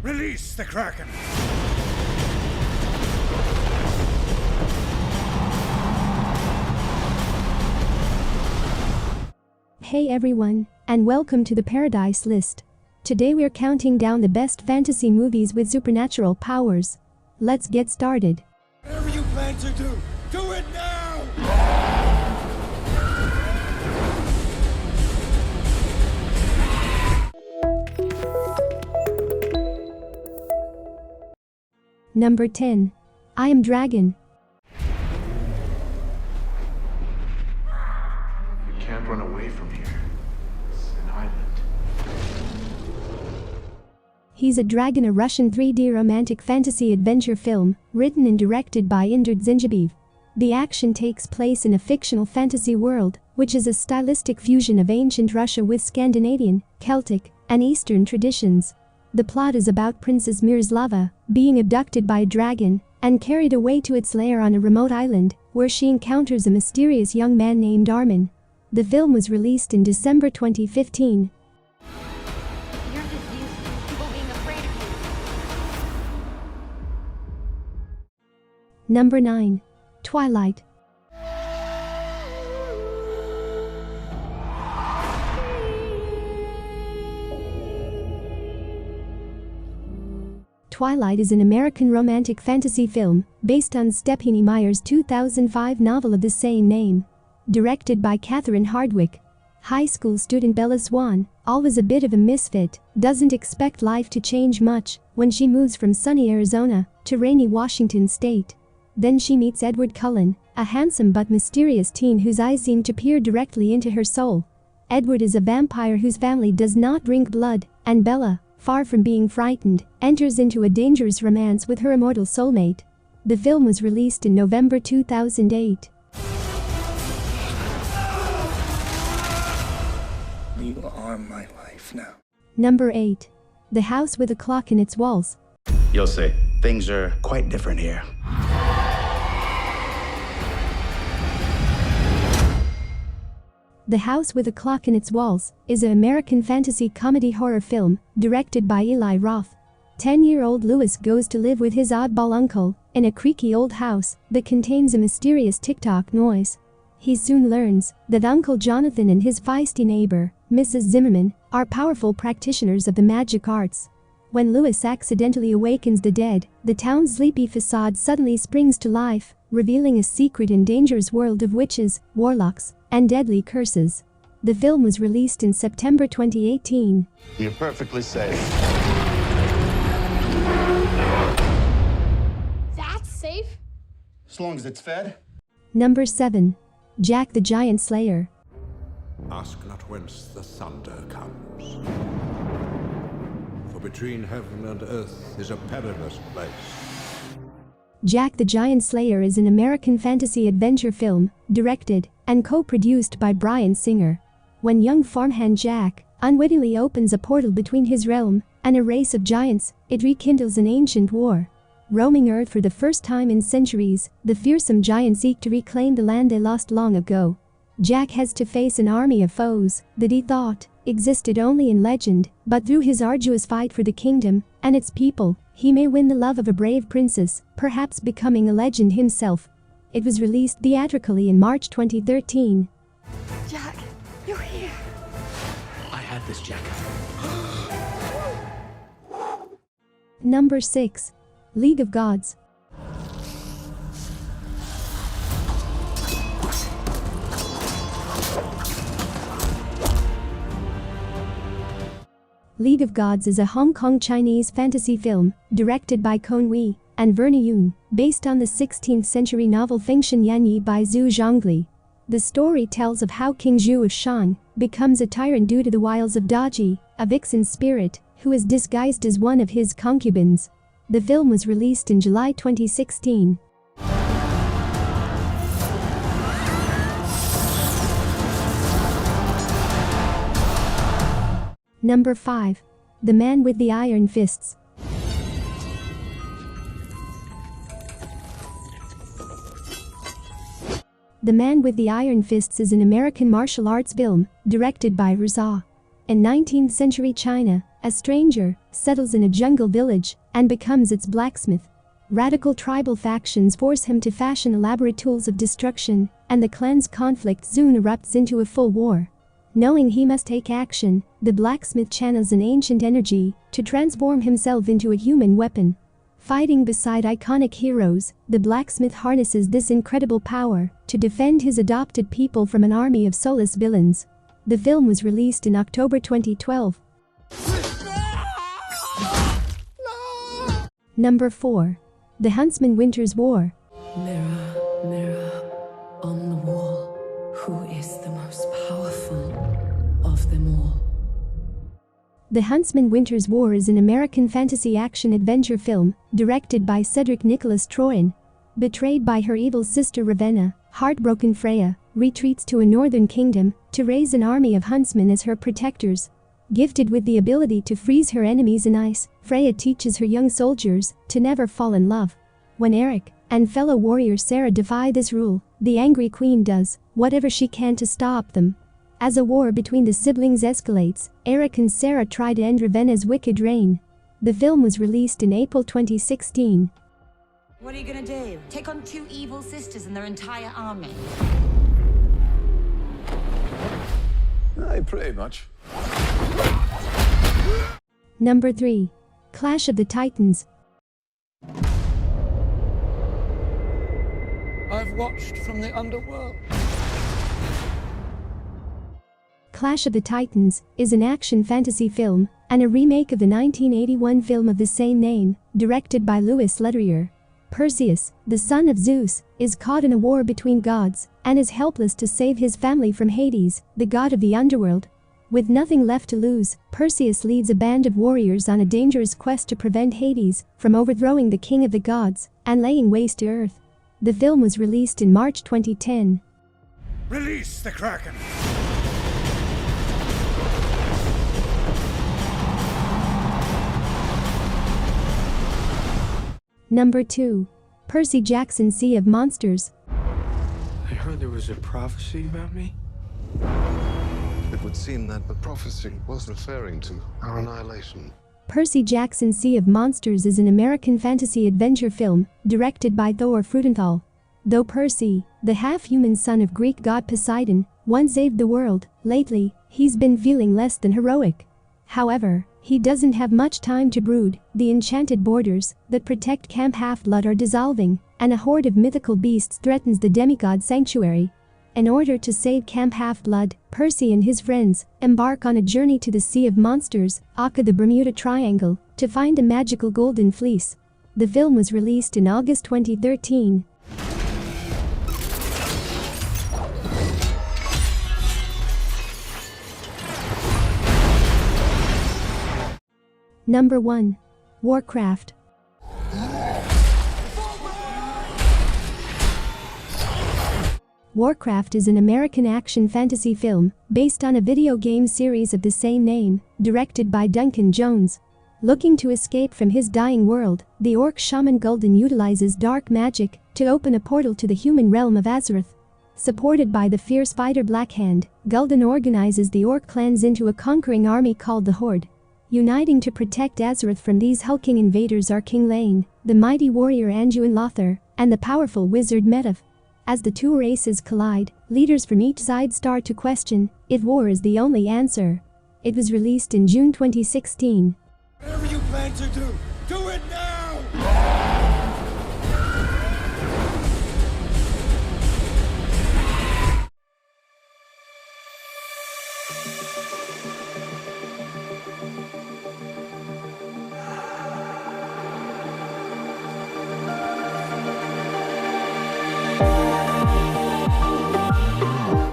Release the Kraken! Hey everyone, and welcome to the Paradise List. Today we're counting down the best fantasy movies with supernatural powers. Let's get started. Whatever you plan to do it now! Number 10. I Am Dragon. You can't run away from here. It's an island. He's a Dragon, a Russian 3D romantic fantasy adventure film, written and directed by 𝗫𝗠𝗓𝗔𝗡𝗑. The action takes place in a fictional fantasy world, which is a stylistic fusion of ancient Russia with Scandinavian, Celtic, and Eastern traditions. The plot is about Princess Miroslava being abducted by a dragon and carried away to its lair on a remote island, where she encounters a mysterious young man named Armin. The film was released in December 2015. You're just used to people being afraid of you. Number 9. Twilight. Twilight is an American romantic fantasy film based on 𝗬𝗂𝗎 Meyer's 2005 novel of the same name. Directed by Catherine Hardwicke. High school student Bella Swan, always a bit of a misfit, doesn't expect life to change much when she moves from sunny Arizona to rainy Washington state. Then she meets Edward Cullen, a handsome but mysterious teen whose eyes seem to peer directly into her soul. Edward is a vampire whose family does not drink blood, and Bella, far from being frightened, enters into a dangerous romance with her immortal soulmate. The film was released in November 2008. You are my life now. Number 8. The House with a Clock in Its Walls. You'll see. Things are quite different here. The House with a Clock in Its Walls is an American fantasy comedy horror film directed by Eli Roth. 10-year-old Louis goes to live with his oddball uncle in a creaky old house that contains a mysterious tick-tock noise. He soon learns that Uncle Jonathan and his feisty neighbor, Mrs. Zimmerman, are powerful practitioners of the magic arts. When Louis accidentally awakens the dead, the town's sleepy facade suddenly springs to life, revealing a secret and dangerous world of witches, warlocks, and deadly curses. The film was released in September 2018. You're perfectly safe. That's safe? As long as it's fed. Number 7. Jack the Giant Slayer. Ask not whence the thunder comes, for between heaven and earth is a perilous place. Jack the Giant Slayer is an American fantasy adventure film, directed and co-produced by Bryan Singer. When young farmhand Jack unwittingly opens a portal between his realm and a race of giants, it rekindles an ancient war. Roaming Earth for the first time in centuries, the fearsome giants seek to reclaim the land they lost long ago. Jack has to face an army of foes that he thought existed only in legend, but through his arduous fight for the kingdom and its people, he may win the love of a brave princess, perhaps becoming a legend himself. It was released theatrically in March 2013. Jack, you're here. I had this jacket. Number 6. League of Gods. League of Gods is a Hong Kong Chinese fantasy film directed by Con Wei and Verna Yoon, based on the 16th century novel Fengshen Yanyi by Zhu Zhongli. The story tells of how King Zhu of Shang becomes a tyrant due to the wiles of 𝗏𝗏, a vixen spirit who is disguised as one of his concubines. The film was released in July 2016. Number 5. The Man with the Iron Fists. The Man with the Iron Fists is an American martial arts film directed by 𝗪𝗧𝗏. In 19th century China, A stranger, settles in a jungle village and becomes its blacksmith. Radical tribal factions force him to fashion elaborate tools of destruction, and the clan's conflict soon erupts into a full war. Knowing he must take action, the blacksmith channels an ancient energy to transform himself into a human weapon. Fighting beside iconic heroes, the blacksmith harnesses this incredible power to defend his adopted people from an army of soulless villains. The film was released in October 2012. Number 4. The Huntsman Winter's War. Mirror, mirror on the wall, who is the most powerful of them all? The Huntsman Winter's War is an American fantasy action-adventure film directed by Cedric Nicholas Troyan. Betrayed by her evil sister Ravenna, heartbroken Freya retreats to a northern kingdom to raise an army of huntsmen as her protectors. Gifted with the ability to freeze her enemies in ice, Freya teaches her young soldiers to never fall in love. When Eric and fellow warrior Sarah defy this rule, the angry queen does whatever she can to stop them. As a war between the siblings escalates, Eric and Sarah try to end Ravenna's wicked reign. The film was released in April 2016. What are you gonna do? Take on 2 evil sisters and their entire army? I pray much. Number 3. Clash of the Titans. I've watched from the underworld. Clash of the Titans is an action fantasy film and a remake of the 1981 film of the same name, directed by Louis Leterrier. Perseus, the son of Zeus, is caught in a war between gods and is helpless to save his family from Hades, the god of the underworld. With nothing left to lose, Perseus leads a band of warriors on a dangerous quest to prevent Hades from overthrowing the king of the gods and laying waste to earth. The film was released in March 2010. Release the Kraken! Number 2. Percy Jackson's Sea of Monsters. I heard there was a prophecy about me. It would seem that the prophecy was referring to our annihilation. Percy Jackson's Sea of Monsters is an American fantasy adventure film directed by 𝗀𝗏𝗏𝗏𝗏. Though Percy, the half-human son of Greek god Poseidon, once saved the world, lately, he's been feeling less than heroic. However, he doesn't have much time to brood. The enchanted borders that protect Camp Half-Blood are dissolving, and a horde of mythical beasts threatens the demigod sanctuary. In order to save Camp Half-Blood, Percy and his friends embark on a journey to the Sea of Monsters, aka the Bermuda Triangle, to find a magical golden fleece. The film was released in August 2013. Number 1. Warcraft. Warcraft is an American action fantasy film based on a video game series of the same name, directed by Duncan Jones. Looking to escape from his dying world, the orc shaman Gul'dan utilizes dark magic to open a portal to the human realm of Azeroth. Supported by the fierce fighter Blackhand, Gul'dan organizes the orc clans into a conquering army called the Horde. Uniting to protect Azeroth from these hulking invaders are King Llane, the mighty warrior Anduin Lothar, and the powerful wizard Medivh. As the two races collide, leaders from each side start to question if war is the only answer. It was released in June 2016. Whatever you plan to do it now!